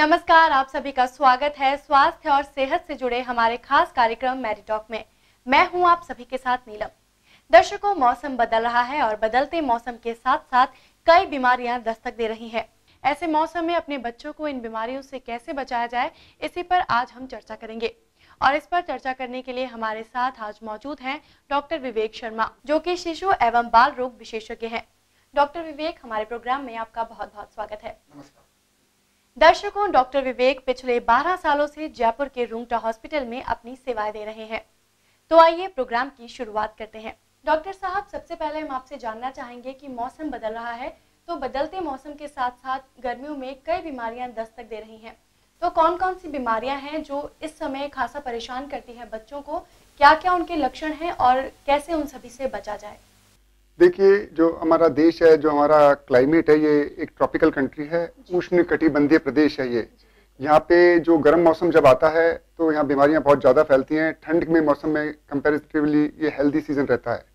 नमस्कार, आप सभी का स्वागत है स्वास्थ्य और सेहत से जुड़े हमारे खास कार्यक्रम मेडिटॉक में। मैं हूं आप सभी के साथ नीलम। दर्शकों, मौसम बदल रहा है और बदलते मौसम के साथ साथ कई बीमारियां दस्तक दे रही हैं। ऐसे मौसम में अपने बच्चों को इन बीमारियों से कैसे बचाया जाए, इसी पर आज हम चर्चा करेंगे। और इस पर चर्चा करने के लिए हमारे साथ आज मौजूद हैं डॉक्टर विवेक शर्मा, जो कि शिशु एवं बाल रोग विशेषज्ञ हैं। डॉक्टर विवेक, हमारे प्रोग्राम में आपका बहुत बहुत स्वागत है। नमस्कार दर्शकों, डॉक्टर विवेक पिछले 12 सालों से जयपुर के रूंगटा हॉस्पिटल में अपनी सेवाएं दे रहे हैं। तो आइए प्रोग्राम की शुरुआत करते हैं। डॉक्टर साहब, सबसे पहले हम आपसे जानना चाहेंगे कि मौसम बदल रहा है, तो बदलते मौसम के साथ साथ गर्मियों में कई बीमारियां दस्तक दे रही हैं। तो कौन कौन सी बीमारियां हैं जो इस समय खासा परेशान करती है बच्चों को, क्या क्या उनके लक्षण हैं और कैसे उन सभी से बचा जाए? देखिए, जो हमारा देश है, जो हमारा क्लाइमेट है, ये एक ट्रॉपिकल कंट्री है, उष्ण कटिबंधीय प्रदेश है ये। यहाँ पे जो गर्म मौसम जब आता है तो यहाँ बीमारियाँ बहुत ज़्यादा फैलती हैं। ठंड में मौसम में कंपैरेटिवली ये हेल्दी सीजन रहता है।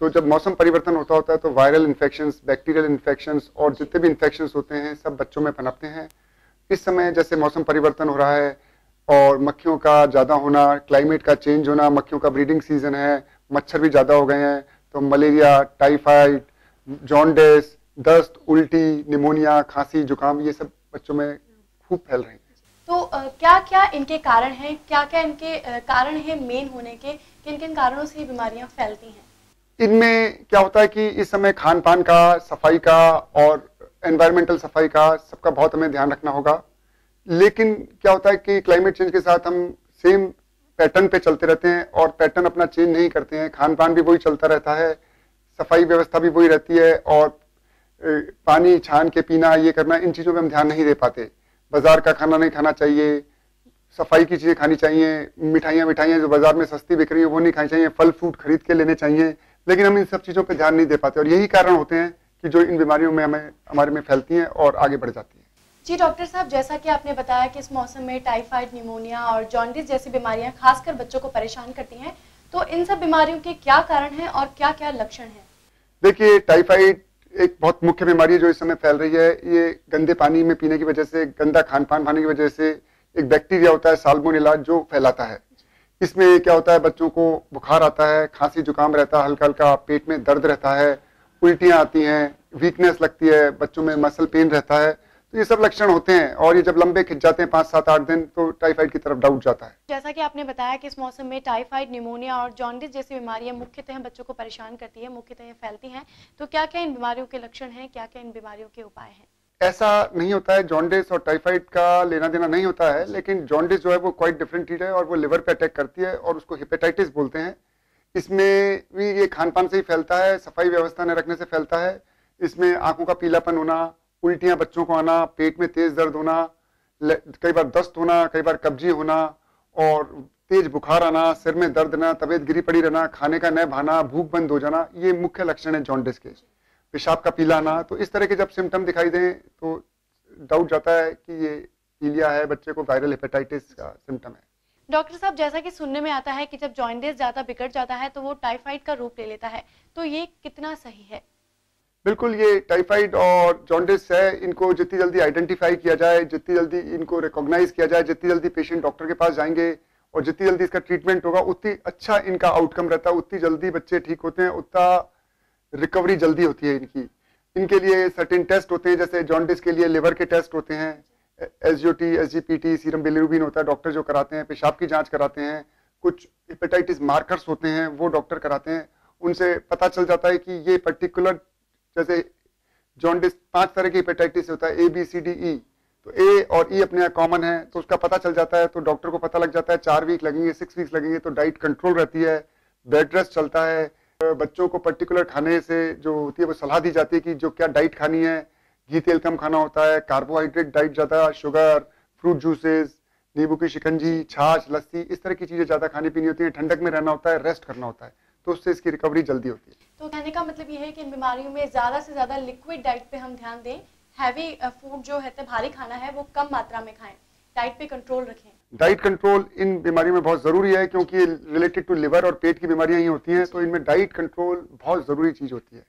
तो जब मौसम परिवर्तन होता है तो वायरल इन्फेक्शंस, बैक्टीरियल इन्फेक्शंस और जितने भी इन्फेक्शंस होते हैं सब बच्चों में पनपते हैं। इस समय जैसे मौसम परिवर्तन हो रहा है और मक्खियों का ज़्यादा होना, क्लाइमेट का चेंज होना, मक्खियों का ब्रीडिंग सीजन है, मच्छर भी ज़्यादा हो गए हैं, तो मलेरिया, टाइफाइड, जॉन्डिस, दस्त, उल्टी, निमोनिया, खांसी, जुकाम, ये सब बच्चों में खूब फैल रही है। तो क्या क्या इनके कारण हैं, क्या क्या इनके कारण हैं मेन होने के, किन किन कारणों से ये बीमारियां फैलती हैं? इनमें क्या होता है कि इस समय खान पान का, सफाई का और एनवायरमेंटल सफाई का सबका बहुत हमें ध्यान रखना होगा। लेकिन क्या होता है कि क्लाइमेट चेंज के साथ हम सेम पैटर्न पे चलते रहते हैं और पैटर्न अपना चेंज नहीं करते हैं। खान पान भी वही चलता रहता है, सफाई व्यवस्था भी वही रहती है और पानी छान के पीना, ये करना, इन चीज़ों पे हम ध्यान नहीं दे पाते। बाजार का खाना नहीं खाना चाहिए, सफाई की चीज़ें खानी चाहिए, मिठाइयाँ जो बाजार में सस्ती बिक रही है वो नहीं खानी चाहिए, फल फ्रूट खरीद के लेने चाहिए, लेकिन हम इन सब चीज़ों पर ध्यान नहीं दे पाते और यही कारण होते हैं कि जो इन बीमारियों में हमारे में फैलती हैं और आगे बढ़ जाती है। जी डॉक्टर साहब, जैसा कि आपने बताया कि इस मौसम में टाइफाइड, निमोनिया और जॉन्डिस जैसी बीमारियां खासकर बच्चों को परेशान करती हैं, तो इन सब बीमारियों के क्या कारण हैं और क्या क्या लक्षण हैं? देखिए, टाइफाइड एक बहुत मुख्य बीमारी है जो इस समय फैल रही है। ये गंदे पानी में पीने की वजह से, गंदा खान पान खाने की वजह से एक बैक्टीरिया होता है साल्मोनेला जो फैलाता है। इसमें क्या होता है, बच्चों को बुखार आता है, खांसी जुकाम रहता है, हल्का हल्का पेट में दर्द रहता है, उल्टियाँ आती हैं, वीकनेस लगती है, बच्चों में मसल पेन रहता है। तो ये सब लक्षण होते हैं और ये जब लंबे खिंच जाते हैं 5, 7, 8 दिन, तो टाइफाइड की तरफ डाउट जाता है। जैसा कि आपने बताया कि इस मौसम में टाइफाइड, निमोनिया और जॉन्डिस जैसी बीमारियां मुख्यतः बच्चों को परेशान करती है, मुख्यतः फैलती हैं। तो क्या क्या इन बीमारियों के लक्षण हैं, क्या क्या इन बीमारियों के उपाय हैं? ऐसा नहीं होता है, जॉन्डिस और टाइफाइड का लेना देना नहीं होता है, लेकिन जॉन्डिस जो है वो क्वाइट डिफरेंट चीज है और वो लिवर पे अटैक करती है और उसको हेपेटाइटिस बोलते हैं। इसमें भी ये खान पान से ही फैलता है, सफाई व्यवस्था न रखने से फैलता है। इसमें आंखों का पीलापन होना, उल्टियां बच्चों को आना, पेट में तेज दर्द होना, कई बार दस्त होना, कई बार कब्जी होना और तेज बुखार आना, सिर में दर्द ना, तबीयत गिरी पड़ी रहना, खाने का न भाना, भूख बंद हो जाना, ये मुख्य लक्षण है जॉन्डिस के। पेशाब का पीला आना, तो इस तरह के जब सिम्टम दिखाई दें तो डाउट जाता है कि ये पीलिया है, बच्चे को वायरल हेपेटाइटिस का सिम्टम है। डॉक्टर साहब, जैसा कि सुनने में आता है कि जब जॉन्डिस ज्यादा बिगड़ जाता है तो वो टाइफाइड का रूप ले लेता है, तो ये कितना सही है? बिल्कुल, ये टाइफाइड और जॉन्डिस है, इनको जितनी जल्दी आइडेंटिफाई किया जाए, जितनी जल्दी इनको रिकॉग्नाइज किया जाए, जितनी जल्दी पेशेंट डॉक्टर के पास जाएंगे और जितनी जल्दी इसका ट्रीटमेंट होगा, उतनी अच्छा इनका आउटकम रहता है, उतनी जल्दी बच्चे ठीक होते हैं, उतना रिकवरी जल्दी होती है इनकी। इनके लिए सर्टेन टेस्ट होते हैं, जैसे जॉन्डिस के लिए लिवर के टेस्ट होते हैं, SGOT, SGPT, सीरम बिलिरुबिन होता है, डॉक्टर जो कराते हैं, पेशाब की जांच कराते हैं, कुछ हेपेटाइटिस मार्कर्स होते हैं वो डॉक्टर कराते हैं। उनसे पता चल जाता है कि ये पर्टिकुलर, जैसे जॉन्डिस 5 तरह की हेपेटाइटिस होता है, ABCDE, तो A और E अपने यहाँ कॉमन है, तो उसका पता चल जाता है, तो डॉक्टर को पता लग जाता है 4 वीक लगेंगे, 6 वीक्स लगेंगे, तो डाइट कंट्रोल रहती है, बेड रेस्ट चलता है। बच्चों को पर्टिकुलर खाने से जो होती है वो सलाह दी जाती है कि जो क्या डाइट खानी है, घी तेल कम खाना होता है, कार्बोहाइड्रेट डाइट ज़्यादा, शुगर, फ्रूट जूसेस, नींबू की शिकंजी, छाछ, लस्सी, इस तरह की चीज़ें ज़्यादा खानी पीनी होती है, ठंडक में रहना होता है, रेस्ट करना होता है, तो उससे इसकी रिकवरी जल्दी होती है। तो कहने का मतलब ये है कि इन बीमारियों में ज्यादा से ज्यादा लिक्विड डाइट पे हम ध्यान दें, हैवी फूड जो है, भारी खाना है, वो कम मात्रा में खाएं, डाइट पे कंट्रोल रखें। डाइट कंट्रोल इन बीमारियों में बहुत जरूरी है, क्योंकि रिलेटेड टू लिवर और पेट की बीमारियां ही होती हैं, तो इनमें डाइट कंट्रोल बहुत जरूरी चीज होती है।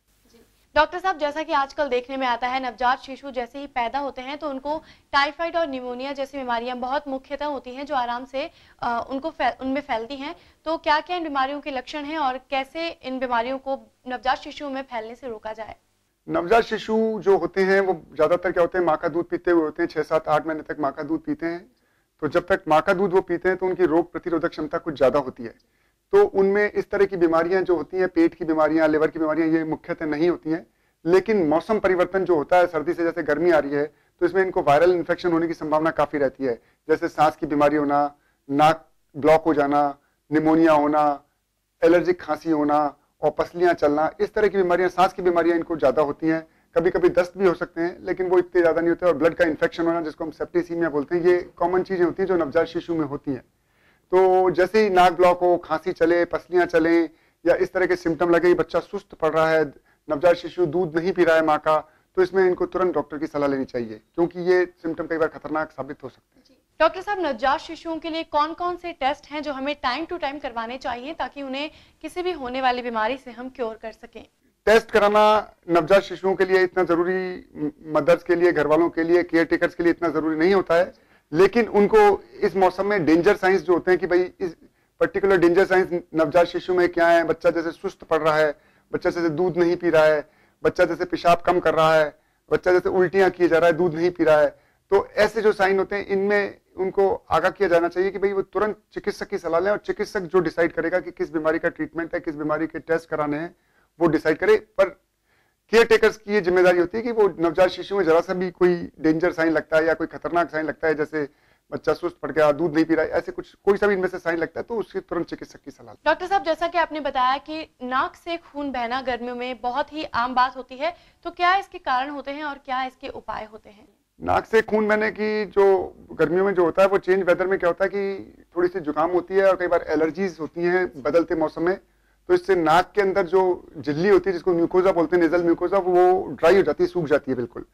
डॉक्टर साहब, जैसा कि आजकल देखने में आता है, नवजात शिशु जैसे ही पैदा होते हैं तो उनको टाइफाइड और निमोनिया जैसी बीमारियां बहुत मुख्यतः होती हैं जो आराम से उनमें फैलती हैं। तो क्या क्या इन बीमारियों के लक्षण हैं और कैसे इन बीमारियों को नवजात शिशुओं में फैलने से रोका जाए? नवजात शिशु जो होते हैं वो ज्यादातर क्या होते हैं, माँ का दूध पीते हुए होते हैं। 6, 7, 8 महीने तक माँ का दूध पीते हैं। तो जब तक माँ का दूध वो पीते हैं तो उनकी रोग प्रतिरोधक क्षमता कुछ ज्यादा होती है। तो उनमें इस तरह की बीमारियां जो होती हैं, पेट की बीमारियां, लिवर की बीमारियां, ये मुख्यतः नहीं होती हैं। लेकिन मौसम परिवर्तन जो होता है, सर्दी से जैसे गर्मी आ रही है, तो इसमें इनको वायरल इन्फेक्शन होने की संभावना काफी रहती है। जैसे सांस की बीमारी होना, नाक ब्लॉक हो जाना, निमोनिया होना, एलर्जिक खांसी होना और पसलियां चलना, इस तरह की बीमारियां, सांस की बीमारियां इनको ज्यादा होती हैं। कभी कभी दस्त भी हो सकते हैं, लेकिन वो इतने ज्यादा नहीं होते। और ब्लड का इन्फेक्शन होना, जिसको हम सेप्टिसीमिया बोलते हैं, ये कॉमन चीजें होती हैं जो नवजात शिशु में होती हैं। तो जैसे ही नाक ब्लॉक हो, खांसी चले, पसलियां चले या इस तरह के सिम्टम लगे, बच्चा सुस्त पड़ रहा है, नवजात शिशु दूध नहीं पी रहा है माँ का, तो इसमें इनको तुरंत डॉक्टर की सलाह लेनी चाहिए, क्योंकि ये सिम्टम कई बार खतरनाक साबित हो सकते हैं। डॉक्टर साहब, नवजात शिशुओं के लिए कौन कौन से टेस्ट हैं जो हमें टाइम टू टाइम करवाने चाहिए ताकि उन्हें किसी भी होने वाली बीमारी से हम क्योर कर सकें? टेस्ट कराना नवजात शिशुओं के लिए इतना जरूरी, मदर्स के लिए, घर वालों के लिए, केयर टेकर्स के लिए इतना जरूरी नहीं होता है। लेकिन उनको इस मौसम में डेंजर साइंस जो होते हैं कि भाई इस पर्टिकुलर डेंजर साइंस नवजात शिशु में क्या है, बच्चा जैसे सुस्त पड़ रहा है, बच्चा जैसे दूध नहीं पी रहा है, बच्चा जैसे पेशाब कम कर रहा है, बच्चा जैसे उल्टियां किए जा रहा है, दूध नहीं पी रहा है, तो ऐसे जो साइन होते हैं इनमें उनको आगाह किया जाना चाहिए कि भाई वो तुरंत चिकित्सक की सलाह लें। और चिकित्सक जो डिसाइड करेगा कि किस बीमारी का ट्रीटमेंट है, किस बीमारी के टेस्ट कराने हैं, वो डिसाइड करे। पर केयर टेकर्स की ये जिम्मेदारी होती है कि वो नवजात शिशु में जरा सा भी कोई डेंजर साइन लगता है या कोई खतरनाक साइन लगता है, जैसे बच्चा सुस्त पड़ गया, दूध नहीं पी रहा है, ऐसे कुछ कोई सा भी इनमें से साइन लगता है, तो उसकी तुरंत चिकित्सक की सलाह। डॉक्टर साहब, जैसा कि आपने बताया कि नाक से खून बहना गर्मियों में बहुत ही आम बात होती है, तो क्या इसके कारण होते हैं और क्या इसके उपाय होते हैं? नाक से खून बहने की जो गर्मियों में जो होता है, वो चेंज वेदर में क्या होता है कि थोड़ी सी जुकाम होती है और कई बार एलर्जीज होती हैं बदलते मौसम में। तो इससे नाक के अंदर जो झिल्ली होती है, जिसको म्यूकोजा बोलते हैं, नेजल म्यूकोजा, वो ड्राई हो जाती है, सूख जाती है बिल्कुल।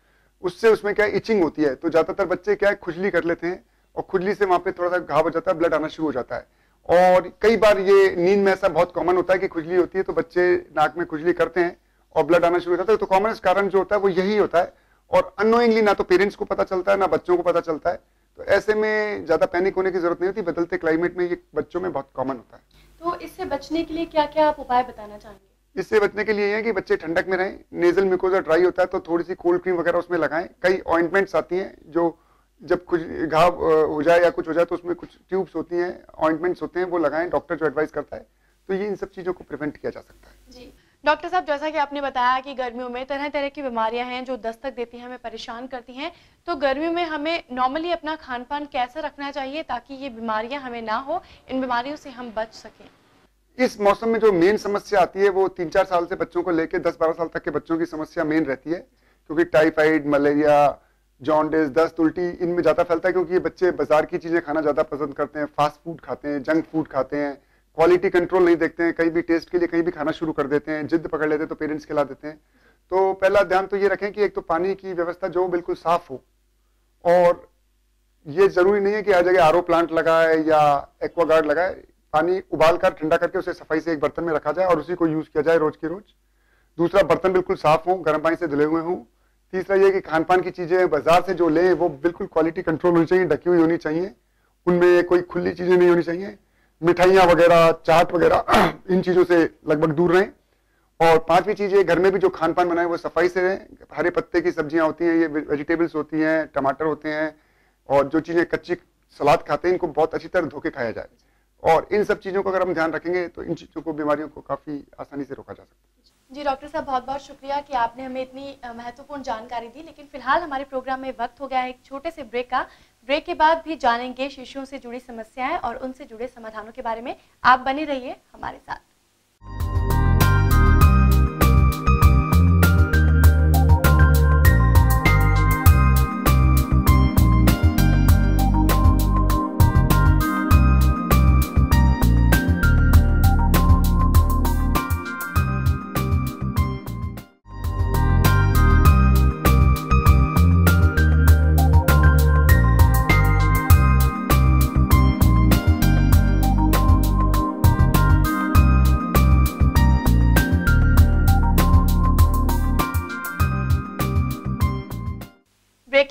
उससे उसमें क्या है, इचिंग होती है। तो ज्यादातर बच्चे क्या है, खुजली कर लेते हैं और खुजली से वहां पे थोड़ा सा घाव हो जाता है, ब्लड आना शुरू हो जाता है। और कई बार ये नींद में ऐसा बहुत कॉमन होता है कि खुजली होती है, तो बच्चे नाक में खुजली करते हैं और ब्लड आना शुरू हो जाता है। तो कॉमन कारण जो होता है वो यही होता है, और अननोइंगली ना तो पेरेंट्स को पता चलता है ना बच्चों को पता चलता है। तो ऐसे में ज्यादा पैनिक होने की जरूरत नहीं होती, बदलते क्लाइमेट में ये बच्चों में बहुत कॉमन होता है। तो इससे बचने के लिए क्या क्या आप उपाय बताना चाहेंगे? इससे बचने के लिए है कि बच्चे ठंडक में रहें। नेजल म्यूकोजा ड्राई होता है तो थोड़ी सी कोल्ड क्रीम वगैरह उसमें लगाएं। कई ऑइंटमेंट्स आती हैं जो जब कुछ घाव हो जाए या कुछ हो जाए तो उसमें कुछ ट्यूब्स होती हैं, ऑइंटमेंट्स होते हैं, वो लगाएं, डॉक्टर जो एडवाइस करता है। तो ये इन सब चीजों को प्रिवेंट किया जा सकता है। जी डॉक्टर साहब, जैसा कि आपने बताया कि गर्मियों में तरह तरह की बीमारियां हैं जो दस्तक देती हैं, हमें परेशान करती हैं, तो गर्मियों में हमें नॉर्मली अपना खान पान कैसे रखना चाहिए ताकि ये बीमारियां हमें ना हो, इन बीमारियों से हम बच सकें? इस मौसम में जो मेन समस्या आती है वो 3-4 साल से बच्चों को लेकर 10-12 साल तक के बच्चों की समस्या मेन रहती है, क्योंकि टाइफाइड, मलेरिया, जॉन्डिस, दस्त, उल्टी इनमें ज्यादा फैलता है। क्योंकि ये बच्चे बाजार की चीजें खाना ज्यादा पसंद करते हैं, फास्ट फूड खाते हैं, जंक फूड खाते हैं, क्वालिटी कंट्रोल नहीं देखते हैं, कहीं भी टेस्ट के लिए कहीं भी खाना शुरू कर देते हैं, जिद पकड़ लेते हैं तो पेरेंट्स खिला देते हैं। तो पहला ध्यान तो ये रखें कि एक तो पानी की व्यवस्था जो बिल्कुल साफ हो, और ये जरूरी नहीं है कि हर जगह आरओ प्लांट लगाए या एक्वागार्ड लगाए। पानी उबाल कर ठंडा करके उसे सफाई से एक बर्तन में रखा जाए और उसी को यूज किया जाए रोज की रोज। दूसरा, बर्तन बिल्कुल साफ हो, गर्म पानी से धुले हुए हों। तीसरा ये कि खान पान की चीजें बाजार से जो लें वो बिल्कुल क्वालिटी कंट्रोल होनी चाहिए, ढकी हुई होनी चाहिए, उनमें कोई खुली चीजें नहीं होनी चाहिए। मिठाइयाँ वगैरह, चाट वगैरह, इन चीजों से लगभग दूर रहें। और पांचवी चीज ये, घर में भी जो खान पान बनाए वो सफाई से रहें। हरे पत्ते की सब्जियां होती हैं, ये वेजिटेबल्स होती हैं, टमाटर होते हैं, और जो चीजें कच्ची सलाद खाते हैं इनको बहुत अच्छी तरह धो के खाया जाए। और इन सब चीजों को अगर हम ध्यान रखेंगे तो इन चीजों को, बीमारियों को काफी आसानी से रोका जा सकता है। जी डॉक्टर साहब, बहुत बहुत शुक्रिया कि आपने हमें इतनी महत्वपूर्ण जानकारी दी। लेकिन फिलहाल हमारे प्रोग्राम में वक्त हो गया है एक छोटे से ब्रेक का। ब्रेक के बाद भी जानेंगे शिशुओं से जुड़ी समस्याएं और उनसे जुड़े समाधानों के बारे में। आप बने रहिए हमारे साथ।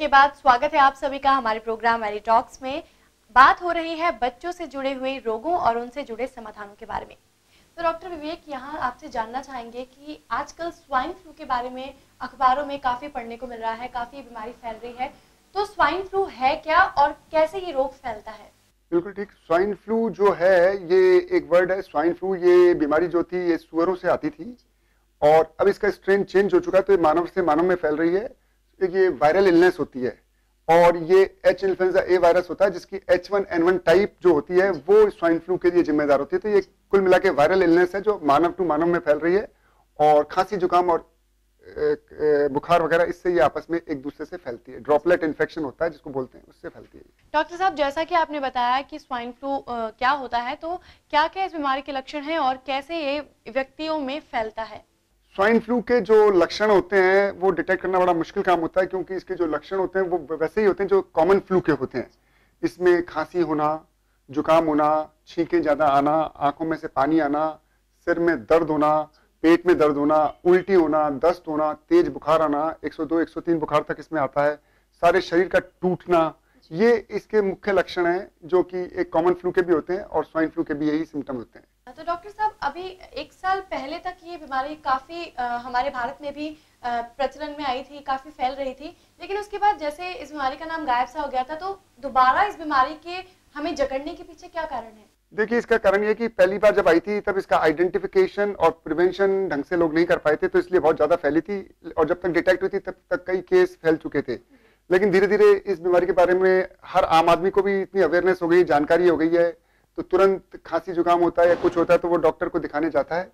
के बाद स्वागत है आप सभी का हमारे प्रोग्राम मैरी टॉक्स में। बात हो रही है बच्चों से जुड़े हुए रोगों और उनसे जुड़े समाधानों के बारे में। तो डॉक्टर विवेक, यहाँ आपसे जानना चाहेंगे कि आजकल स्वाइन फ्लू के बारे में अखबारों में काफ़ी पढ़ने को मिल रहा है, काफ़ी बीमारी फैल रही है। तो स्वाइन फ्लू है क्या और कैसे ये रोग फैलता है? बिल्कुल ठीक। स्वाइन फ्लू जो है, ये एक वर्ड है स्वाइन फ्लू। ये बीमारी जो थी ये सुअरों से आती थी और अब इसका स्ट्रेन चेंज हो चुका है, तो ये मानव से मानव में फैल रही है। ये वायरल इलनेस होती है और ये एच इन्फ्लुएंजा ए वायरस होता है, जिसकी H1N1 टाइप जो होती है वो स्वाइन फ्लू के लिए जिम्मेदार होती है। तो ये कुल मिला के वायरल इलनेस है जो मानव टू मानव में फैल रही है और खांसी जुकाम और बुखार वगैरह, इससे ये आपस में एक दूसरे से फैलती है। ड्रॉपलेट इन्फेक्शन होता है जिसको बोलते हैं, उससे फैलती है। डॉक्टर साहब, जैसा कि आपने बताया कि स्वाइन फ्लू क्या होता है, तो क्या क्या इस बीमारी के लक्षण हैं और कैसे ये व्यक्तियों में फैलता है? स्वाइन फ्लू के जो लक्षण होते हैं वो डिटेक्ट करना बड़ा मुश्किल काम होता है, क्योंकि इसके जो लक्षण होते हैं वो वैसे ही होते हैं जो कॉमन फ्लू के होते हैं। इसमें खांसी होना, जुकाम होना, छींकें ज्यादा आना, आंखों में से पानी आना, सिर में दर्द होना, पेट में दर्द होना, उल्टी होना, दस्त होना, तेज बुखार आना, 102 103 बुखार तक इसमें आता है, सारे शरीर का टूटना, ये इसके मुख्य लक्षण हैं जो कि एक कॉमन फ्लू के भी होते हैं और स्वाइन फ्लू के भी यही सिम्टम होते हैं। तो डॉक्टर साहब, अभी 1 साल पहले तक ये बीमारी काफी हमारे भारत में भी प्रचलन में आई थी, काफी फैल रही थी, लेकिन उसके बाद जैसे इस बीमारी का नाम गायब सा हो गया था, तो दोबारा इस बीमारी के हमें जकड़ने के पीछे क्या कारण है? देखिए, इसका कारण ये कि पहली बार जब आई थी तब इसका आइडेंटिफिकेशन और प्रिवेंशन ढंग से लोग नहीं कर पाए थे, तो इसलिए बहुत ज्यादा फैली थी और जब तक डिटेक्ट हुई थी तब तक कई केस फैल चुके थे। लेकिन धीरे धीरे इस बीमारी के बारे में हर आम आदमी को भी इतनी अवेयरनेस हो गई, जानकारी हो गई है, तो तुरंत खांसी जुकाम होता है या कुछ होता है तो वो डॉक्टर को दिखाने जाता है।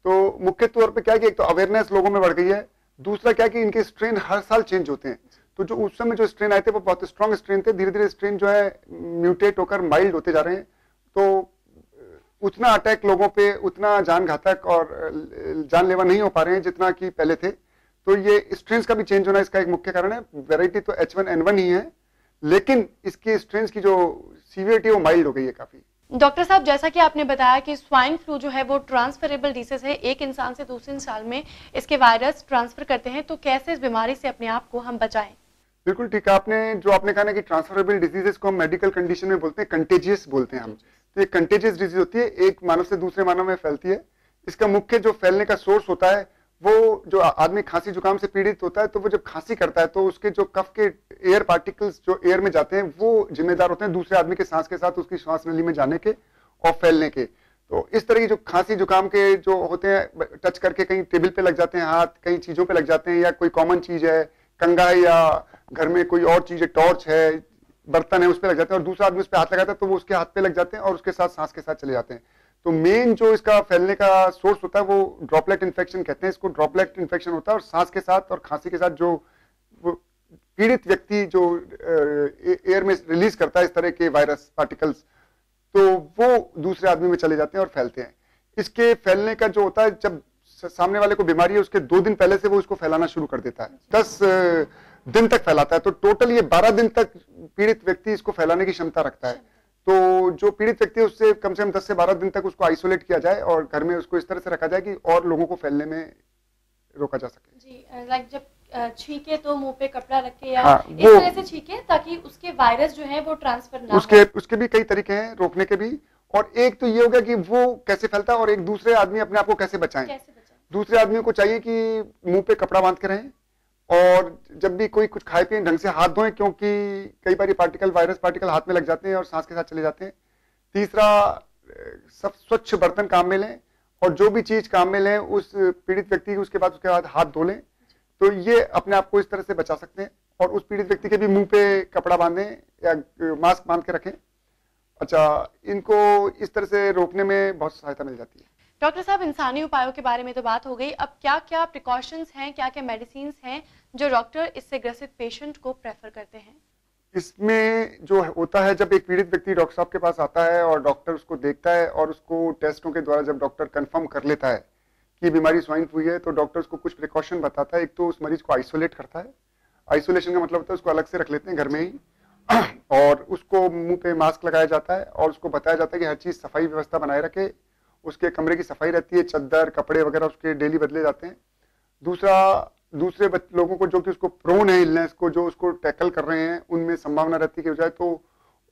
तो मुख्य तौर पे क्या है कि एक तो अवेयरनेस लोगों में बढ़ गई है, दूसरा क्या है कि इनके स्ट्रेन हर साल चेंज होते हैं। तो जो उस समय जो स्ट्रेन आए थे वो बहुत स्ट्रॉन्ग स्ट्रेन थे, धीरे धीरे स्ट्रेन जो है म्यूटेट होकर माइल्ड होते जा रहे हैं, तो उतना अटैक लोगों पे, उतना जान घातक और जानलेवा नहीं हो पा रहे हैं जितना कि पहले थे। तो ये स्ट्रेन्स का भी चेंज होना इसका एक मुख्य कारण है। वैरायटी तो H1N1 ही है, लेकिन इसकी स्ट्रेन्स की जो सीवियरिटी वो माइल्ड हो गई है काफी। डॉक्टर साहब, जैसा कि आपने बताया कि स्वाइन फ्लू जो है वो ट्रांसफरेबल डिसीज है, एक इंसान से दूसरे इंसान में इसके वायरस ट्रांसफर करते हैं, तो कैसे इस बीमारी से अपने आप को हम बचाएं? बिल्कुल ठीक है। आपने कहा ना कि ट्रांसफरेबल डिजीजेस को हम मेडिकल कंडीशन में बोलते हैं, कंटेजियस बोलते हैं हम। तो ये कंटेजियस डिजीज होती है, एक मानव से दूसरे मानव में फैलती है। इसका मुख्य जो फैलने का सोर्स होता है, वो जो आदमी खांसी जुकाम से पीड़ित होता है, तो वो जब खांसी करता है तो उसके जो कफ के एयर पार्टिकल्स जो एयर में जाते हैं वो जिम्मेदार होते हैं दूसरे आदमी के सांस के साथ उसकी श्वास नली में जाने के और फैलने के। तो इस तरह की जो खांसी जुकाम के जो होते हैं, टच करके कहीं टेबल पे लग जाते हैं हाथ, कई चीजों पे लग जाते हैं, या कोई कॉमन चीज है, कंघा है, या घर में कोई और चीज है, टॉर्च है, बर्तन है, उस पे लग जाते हैं और दूसरा आदमी उस पे हाथ लगाता है तो वो उसके हाथ पे लग जाते हैं और उसके साथ सांस के साथ चले जाते हैं। तो मेन जो इसका फैलने का सोर्स होता है वो ड्रॉपलेट इन्फेक्शन कहते हैं इसको। ड्रॉपलेट इन्फेक्शन होता है और सांस के साथ और खांसी के साथ जो वो पीड़ित व्यक्ति जो एयर में रिलीज करता है इस तरह के वायरस पार्टिकल्स, तो वो दूसरे आदमी में चले जाते हैं और फैलते हैं। इसके फैलने का जो होता है, जब सामने वाले को बीमारी है उसके 2 दिन पहले से वो उसको फैलाना शुरू कर देता है, 10 दिन तक फैलाता है। तो टोटल ये 12 दिन तक पीड़ित व्यक्ति इसको फैलाने की क्षमता रखता है। तो जो पीड़ित व्यक्ति है उससे कम से कम 10 से 12 दिन तक उसको आइसोलेट किया जाए और घर में उसको इस तरह से रखा जाए कि और लोगों को फैलने में रोका जा सके। जी, लाइक जब छींके तो मुंह पे कपड़ा रखे या इस तरह से छींके ताकि उसके वायरस जो है वो ट्रांसफर ना हो। उसके भी कई तरीके हैं रोकने के भी। और एक तो ये हो गया कि वो कैसे फैलता है और एक दूसरे आदमी अपने आप को कैसे बचाएं। दूसरे आदमी को चाहिए कि मुंह पे कपड़ा बांध के रहें और जब भी कोई कुछ खाए पिए ढंग से हाथ धोएं, क्योंकि कई बार ये वायरस पार्टिकल हाथ में लग जाते हैं और सांस के साथ चले जाते हैं। तीसरा, सब स्वच्छ बर्तन काम में लें और जो भी चीज काम में लें उस पीड़ित व्यक्ति की उसके बाद हाथ धो लें। तो ये अपने आप को इस तरह से बचा सकते हैं। और उस पीड़ित व्यक्ति के भी मुंह पे कपड़ा बांधें या मास्क बांध के रखें। अच्छा, इनको इस तरह से रोकने में बहुत सहायता मिल जाती है। डॉक्टर साहब, इंसानी उपायों के बारे में तो बात हो गई, अब क्या क्या प्रिकॉशंस हैं, क्या क्या मेडिसिन हैं जो डॉक्टर इससे ग्रसित पेशेंट को प्रेफर करते हैं? इसमें जो होता है, जब एक पीड़ित व्यक्ति डॉक्टर साहब के पास आता है और डॉक्टर उसको देखता है और उसको टेस्टों के द्वारा जब डॉक्टर कंफर्म कर लेता है कि बीमारी स्वाइन फ्लू है, तो डॉक्टर उसको कुछ प्रिकॉशन बताता है। एक तो उस मरीज को आइसोलेट करता है। आइसोलेशन का मतलब होता है उसको अलग से रख लेते हैं घर में ही और उसको मुंह पे मास्क लगाया जाता है और उसको बताया जाता है कि हर चीज सफाई व्यवस्था बनाए रखे। उसके कमरे की सफाई रहती है, चद्दर कपड़े वगैरह उसके डेली बदले जाते हैं। दूसरा, दूसरे लोगों को जो कि उसको प्रोन है इलनेस को, जो उसको टैकल कर रहे हैं, उनमें संभावना रहती है कि हो जाए, तो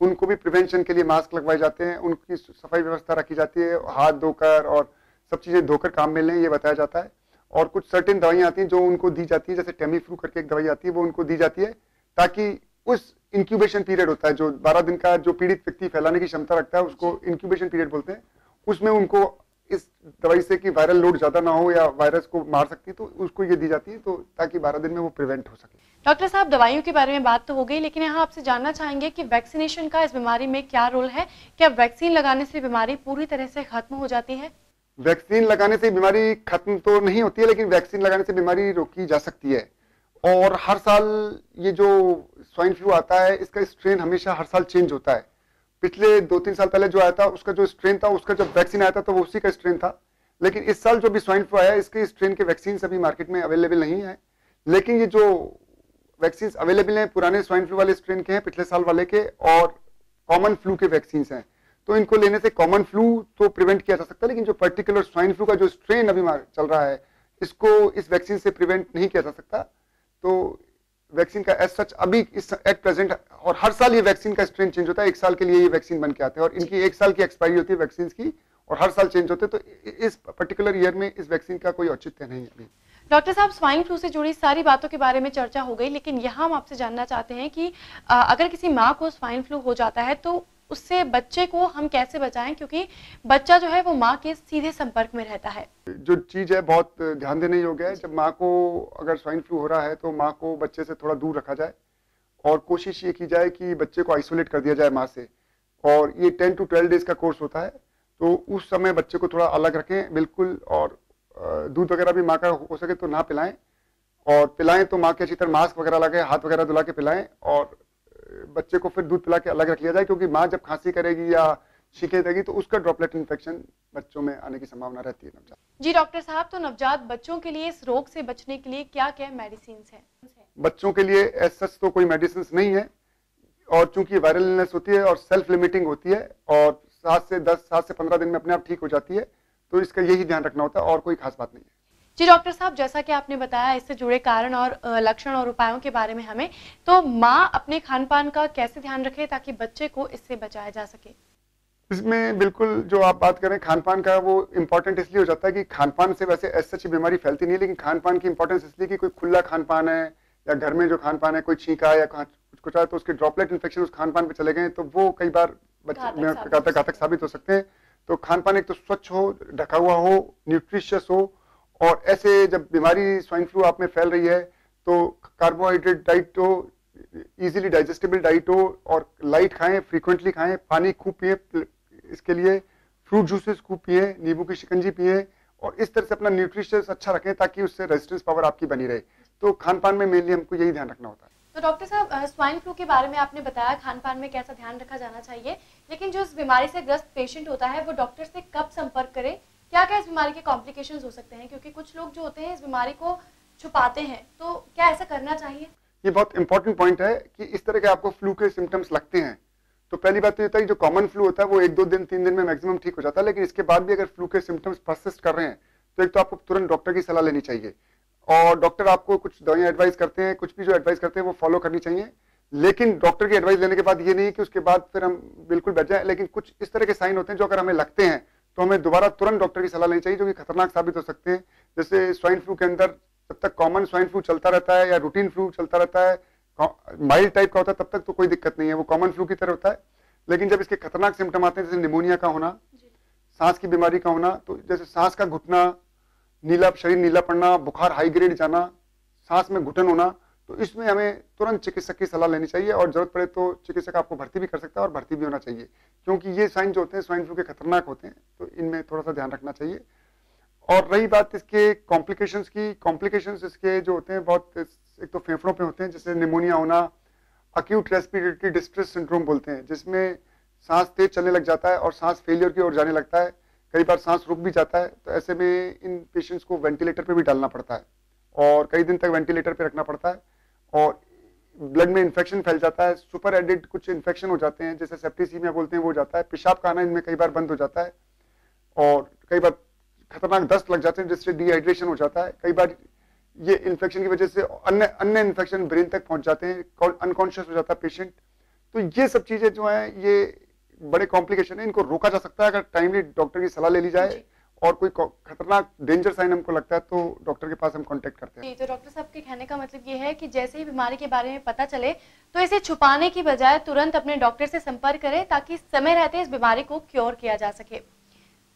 उनको भी प्रिवेंशन के लिए मास्क लगवाए जाते हैं, उनकी सफाई व्यवस्था रखी जाती है, हाथ धोकर और सब चीजें धोकर काम में लें, ये बताया जाता है। और कुछ सर्टेन दवाइयां आती हैं जो उनको दी जाती है, जैसे टेमीफ्लू करके एक दवाई आती है, वो उनको दी जाती है ताकि उस इंक्यूबेशन पीरियड होता है जो 12 दिन का, जो पीड़ित व्यक्ति फैलाने की क्षमता रखता है, उसको इंक्यूबेशन पीरियड बोलते हैं, उसमें उनको इस दवाई से कि वायरल लोड ज्यादा ना हो या वायरस को मार सकती है, तो उसको ये दी जाती है, तो ताकि 12 दिन में वो प्रिवेंट हो सके। डॉक्टर साहब, दवाइयों के बारे में बात तो हो गई, लेकिन यहाँ आपसे जानना चाहेंगे कि वैक्सीनेशन का इस बीमारी में क्या रोल है? क्या वैक्सीन लगाने से बीमारी पूरी तरह से खत्म हो जाती है? वैक्सीन लगाने से बीमारी खत्म तो नहीं होती है, लेकिन वैक्सीन लगाने से बीमारी रोकी जा सकती है। और हर साल ये जो स्वाइन फ्लू आता है, इसका स्ट्रेन हमेशा हर साल चेंज होता है। पिछले 2-3 साल पहले जो आया था, उसका जो स्ट्रेन था, उसका जब वैक्सीन आया था तो वो उसी का स्ट्रेन था। लेकिन इस साल जो भी स्वाइन फ्लू आया, इसके स्ट्रेन के वैक्सीन अभी मार्केट में अवेलेबल नहीं है। लेकिन ये जो वैक्सीन अवेलेबल हैं, पुराने स्वाइन फ्लू वाले स्ट्रेन के हैं, पिछले साल वाले के, और कॉमन फ्लू के वैक्सीन हैं। तो इनको लेने से कॉमन फ्लू तो प्रिवेंट किया जा सकता है, लेकिन जो पर्टिकुलर स्वाइन फ्लू का जो स्ट्रेन अभी चल रहा है, इसको इस वैक्सीन से प्रिवेंट नहीं किया जा सकता। तो वैक्सीन का एज सच अभी इस एट प्रेजेंट, और हर साल ये वैक्सीन का स्ट्रेन चेंज होता है, 1 साल के लिए ये वैक्सीन बन के आते हैं, और इनकी 1 साल की एक्सपायरी होती है वैक्सीन की, और हर साल चेंज होते हैं। तो इस पर्टिकुलर ईयर में इस वैक्सीन का कोई औचित्य नहीं है अभी। डॉक्टर साहब, स्वाइन फ्लू से जुड़ी सारी बातों के बारे में चर्चा हो गई, लेकिन यहाँ हम आपसे जानना चाहते हैं कि अगर किसी माँ को स्वाइन फ्लू हो जाता है तो उससे बच्चे को हम कैसे बचाएं, क्योंकि बच्चा जो है वो माँ के सीधे संपर्क में रहता है। जो चीज है बहुत ध्यान देने योग्य है। जब माँ को अगर स्वाइन फ्लू हो रहा है तो माँ को बच्चे से थोड़ा दूर रखा जाए, और कोशिश ये की जाए कि बच्चे को आइसोलेट कर दिया जाए माँ से। और ये 10 to 12 डेज का कोर्स होता है, तो उस समय बच्चे को थोड़ा अलग रखें बिल्कुल। और दूध वगैरह भी माँ का हो सके तो ना पिलाएं, और पिलाएं तो माँ के अच्छी तरह मास्क वगैरह लगाए, हाथ वगैरह धुला के पिलाएं, और बच्चे को फिर दूध पिला के अलग रख लिया जाए, क्योंकि माँ जब खांसी करेगी या छींके देगी तो उसका ड्रॉपलेट इन्फेक्शन बच्चों में आने की संभावना रहती है। नवजात जी डॉक्टर साहब, तो नवजात बच्चों के लिए इस रोग से बचने के लिए क्या क्या मेडिसिन हैं? बच्चों के लिए एज सच तो कोई मेडिसिन नहीं है, और चूंकि वायरल इलनेस होती है और सेल्फ लिमिटिंग होती है, और 7 से 15 दिन में अपने आप ठीक हो जाती है, तो इसका यही ध्यान रखना होता है, और कोई खास बात नहीं है। जी डॉक्टर साहब, जैसा कि आपने बताया इससे जुड़े कारण और लक्षण और उपायों के बारे में हमें, तो माँ अपने खान पान का कैसे ध्यान रखे ताकि बच्चे को इससे बचाया जा सके? इसमें बिल्कुल जो आप बात करें खान पान का, वो इम्पोर्टेंट इसलिए हो जाता है कि खान पान से वैसे ऐसी अच्छी बीमारी फैलती नहीं है, लेकिन खान पान की इंपॉर्टेंस इसलिए कि कोई खुला खान पान है या घर में जो खान पान है, कोई छींका या कुछ आया तो उसके ड्रॉपलेट इन्फेक्शन उस खान पान पे चले गए, तो वो कई बार घातक साबित हो सकते हैं। तो खान पान एक तो स्वच्छ हो, ढका हुआ हो, न्यूट्रिशियस हो, और ऐसे जब बीमारी स्वाइन फ्लू आप में फैल रही है तो कार्बोहाइड्रेट डाइट हो, इजीली डाइजेस्टेबल डाइट हो, और लाइट खाएं, फ्रीक्वेंटली खाएं, पानी खूब पिए, इसके लिए फ्रूट जूसेस खूब पिए, नींबू की शिकंजी पिए, और इस तरह से अपना न्यूट्रिशियस अच्छा रखें ताकि उससे रेजिस्टेंस पावर आपकी बनी रहे। तो खान पान में मेनली हमको यही ध्यान रखना होता है। तो डॉक्टर साहब, स्वाइन फ्लू के बारे में आपने बताया खान पान में कैसा ध्यान रखा जाना चाहिए, लेकिन जो इस बीमारी से ग्रस्त पेशेंट होता है वो डॉक्टर से कब संपर्क करे? क्या क्या इस बीमारी के कॉम्प्लिकेशंस हो सकते हैं, क्योंकि कुछ लोग जो होते हैं इस बीमारी को छुपाते हैं, तो क्या ऐसा करना चाहिए? ये बहुत इंपॉर्टेंट पॉइंट है कि इस तरह के आपको फ्लू के सिम्टम्स लगते हैं तो पहली बात तो ये होता है कि जो कॉमन फ्लू होता है वो 1-2 दिन 3 दिन में मैक्सिमम ठीक हो जाता है, लेकिन इसके बाद भी अगर फ्लू के सिम्टम्स परसिस्ट कर रहे हैं तो एक तो आपको तुरंत डॉक्टर की सलाह लेनी चाहिए, और डॉक्टर आपको कुछ दवाइयां एडवाइस करते हैं, कुछ भी जो एडवाइस करते हैं वो फॉलो करनी चाहिए। लेकिन डॉक्टर की एडवाइस लेने के बाद ये नहीं कि उसके बाद फिर हम बिल्कुल बच जाए, लेकिन कुछ इस तरह के साइन होते हैं जो अगर हमें लगते हैं तो हमें दोबारा तुरंत डॉक्टर की सलाह लेनी चाहिए, जो कि खतरनाक साबित हो सकते हैं। जैसे स्वाइन फ्लू के अंदर जब तक कॉमन स्वाइन फ्लू चलता रहता है या रूटीन फ्लू चलता रहता है, माइल्ड टाइप का होता है, तब तक तो कोई दिक्कत नहीं है, वो कॉमन फ्लू की तरह होता है। लेकिन जब इसके खतरनाक सिम्टम आते हैं, जैसे निमोनिया का होना, सांस की बीमारी का होना, तो जैसे सांस का घुटना, शरीर नीला पड़ना, बुखार हाई ग्रेड जाना, सांस में घुटन होना, तो इसमें हमें तुरंत चिकित्सक की सलाह लेनी चाहिए, और जरूरत पड़े तो चिकित्सक आपको भर्ती भी कर सकता है और भर्ती भी होना चाहिए, क्योंकि ये साइन जो होते हैं स्वाइन फ्लू के खतरनाक होते हैं, तो इनमें थोड़ा सा ध्यान रखना चाहिए। और रही बात इसके कॉम्प्लिकेशंस की, कॉम्प्लिकेशंस इसके जो होते हैं बहुत, एक तो फेफड़ों पे होते हैं, जैसे निमोनिया होना, अक्यूट रेस्पिरेटरी डिस्ट्रेस सिंड्रोम बोलते हैं, जिसमें सांस तेज चलने लग जाता है और सांस फेलियर की ओर जाने लगता है, कई बार सांस रुक भी जाता है, तो ऐसे में इन पेशेंट्स को वेंटिलेटर पे भी डालना पड़ता है और कई दिन तक वेंटिलेटर पे रखना पड़ता है, और ब्लड में इन्फेक्शन फैल जाता है, सुपर एडिड कुछ इन्फेक्शन हो जाते हैं, जैसे सेप्टिसीमिया बोलते हैं, वो जाता है, पेशाब का आना इनमें कई बार बंद हो जाता है, और कई बार खतरनाक दस्त लग जाते हैं जिससे डिहाइड्रेशन हो जाता है, कई बार ये इन्फेक्शन की वजह से अन्य अन्य इन्फेक्शन ब्रेन तक पहुंच जाते हैं, अनकॉन्शियस हो जाता है पेशेंट। तो ये सब चीजें जो हैं ये बड़े कॉम्प्लिकेशन है, इनको रोका जा सकता है अगर टाइमली डॉक्टर की सलाह ले ली जाए, और कोई खतरनाक डेंजर साइन हमको लगता है तो डॉक्टर के पास हम कांटेक्ट करते हैं। जी, तो डॉक्टर साहब के कहने का मतलब ये है कि जैसे ही बीमारी के बारे में पता चले तो इसे छुपाने की बजाय तुरंत अपने डॉक्टर से संपर्क करें ताकि समय रहते इस बीमारी को क्योर किया जा सके।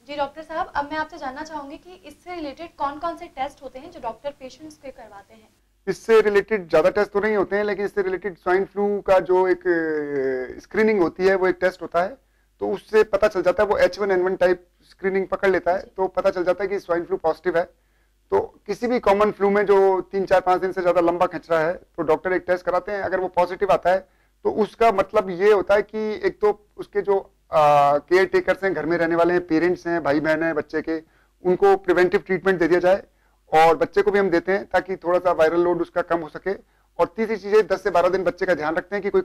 जी डॉक्टर साहब, अब मैं आपसे जानना चाहूंगी कि इससे रिलेटेड कौन कौन से टेस्ट होते हैं जो डॉक्टर पेशेंट्स के करवाते हैं? इससे रिलेटेड ज्यादा टेस्ट तो नहीं होते हैं, लेकिन इससे रिलेटेड स्वाइन फ्लू का जो एक स्क्रीनिंग होती है वो एक टेस्ट होता है, तो उससे पता चल जाता है, वो H1N1 टाइप स्क्रीनिंग पकड़ लेता है, तो पता चल जाता है कि स्वाइन फ्लू पॉजिटिव है। तो किसी भी कॉमन फ्लू में जो 3-4-5 दिन से ज्यादा लंबा खिंच रहा है तो डॉक्टर एक टेस्ट कराते हैं, अगर वो पॉजिटिव आता है तो उसका मतलब ये होता है कि एक तो उसके जो केयर टेकर्स हैं, घर में रहने वाले हैं, पेरेंट्स हैं, भाई बहन हैं बच्चे के, उनको प्रिवेंटिव ट्रीटमेंट दे दिया जाए, और बच्चे को भी हम देते हैं ताकि थोड़ा सा वायरल लोड उसका कम हो सके। और तीसरी चीज है 10 से 12 दिन बच्चे का ध्यान रखते हैं कि कोई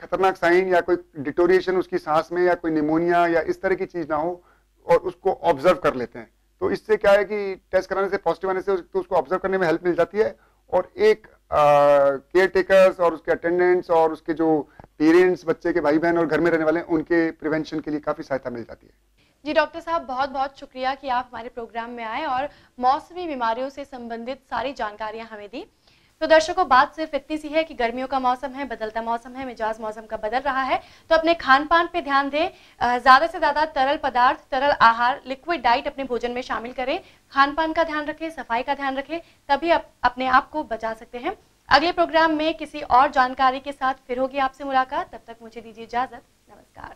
खतरनाक साइन या कोई डिटोरिएशन उसकी सांस में या कोई निमोनिया या इस तरह की चीज ना हो, और उसको ऑब्जर्व कर लेते हैं। तो इससे क्या है कि टेस्ट कराने से पॉजिटिव आने से तो उसको ऑब्जर्व करने में हेल्प मिल जाती है, और एक केयर टेकर्स और उसके अटेंडेंट्स और उसके जो पेरेंट्स, बच्चे के भाई बहन और घर में रहने वाले हैं, उनके प्रिवेंशन के लिए काफी सहायता मिल जाती है। जी डॉक्टर साहब, बहुत बहुत शुक्रिया कि आप हमारे प्रोग्राम में आए और मौसमी बीमारियों से संबंधित सारी जानकारियां हमें दी। तो दर्शकों, बात सिर्फ इतनी सी है कि गर्मियों का मौसम है, बदलता मौसम है, मिजाज मौसम का बदल रहा है, तो अपने खान पान पे ध्यान दें, ज़्यादा से ज़्यादा तरल पदार्थ, तरल आहार, लिक्विड डाइट अपने भोजन में शामिल करें, खान पान का ध्यान रखें, सफाई का ध्यान रखें, तभी अपने आप को बचा सकते हैं। अगले प्रोग्राम में किसी और जानकारी के साथ फिर होगी आपसे मुलाकात, तब तक मुझे दीजिए इजाज़त। नमस्कार।